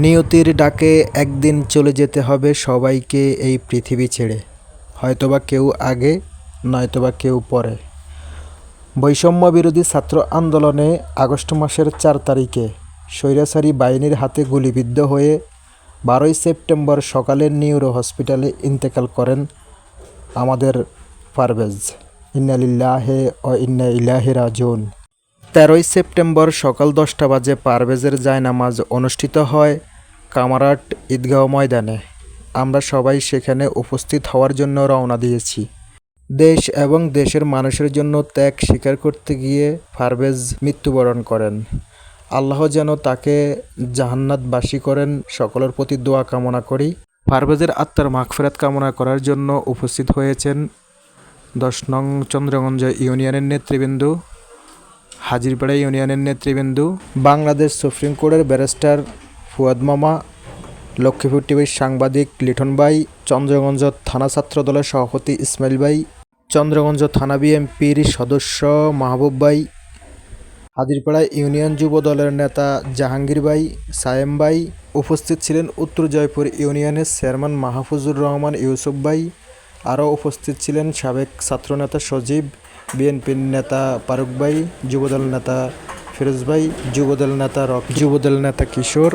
নিয়তির ডাকে একদিন চলে যেতে হবে সবাইকে এই পৃথিবী ছেড়ে। হয়তোবা কেউ আগে, নয়তোবা কেউ পরে। বৈষম্য বিরোধী ছাত্র আন্দোলনে আগস্ট মাসের 4 তারিখে স্বৈরাচারী বাহিনীর হাতে গুলিবিদ্ধ হয়ে 12ই সেপ্টেম্বর সকালে নিউরো হসপিটালে ইন্তেকাল করেন আমাদের পারভেজ। ইন্না লিল্লাহি ওয়া ইন্না ইলাইহি রাজিউন। 13ই সেপ্টেম্বর সকাল 10টা বাজে পারভেজের জায়নামাজ অনুষ্ঠিত হয় কামারহাট ঈদগাহ ময়দানে। আমরা সবাই সেখানে উপস্থিত হওয়ার জন্য রওনা দিয়েছি। দেশ এবং দেশের মানুষের জন্য ত্যাগ স্বীকার করতে গিয়ে পারভেজ মৃত্যুবরণ করেন। আল্লাহ যেন তাকে জান্নাতবাসী করেন, সকলের প্রতি দোয়া কামনা করি। পারভেজের আত্মার মাগফিরাত কামনা করার জন্য উপস্থিত হয়েছেন 10 নং চন্দ্রগঞ্জ ইউনিয়নের নেতৃবৃন্দ, হাজিরপাড়া ইউনিয়নের নেতৃবৃন্দ, বাংলাদেশ সুপ্রিম কোর্টের ব্যারিস্টার ফুয়াদ মামা, লক্ষ্মীপুর টিভির সাংবাদিক লিটন ভাই, চন্দ্রগঞ্জ থানা ছাত্রদলের সভাপতি ইসমাইল ভাই, চন্দ্রগঞ্জ থানা বিএনপির সদস্য মাহবুব ভাই, হাজিরপাড়া ইউনিয়ন যুব দলের নেতা জাহাঙ্গীর ভাই, সায়েম ভাই। উপস্থিত ছিলেন উত্তর জয়পুর ইউনিয়নের চেয়ারম্যান মাহফুজুর রহমান ইউসুফ ভাই। আরও উপস্থিত ছিলেন সাবেক ছাত্রনেতা সজীব, বিএনপির নেতা ফারুক ভাই, যুবদল নেতা ফিরোজ ভাই, যুবদল নেতা কিশোর।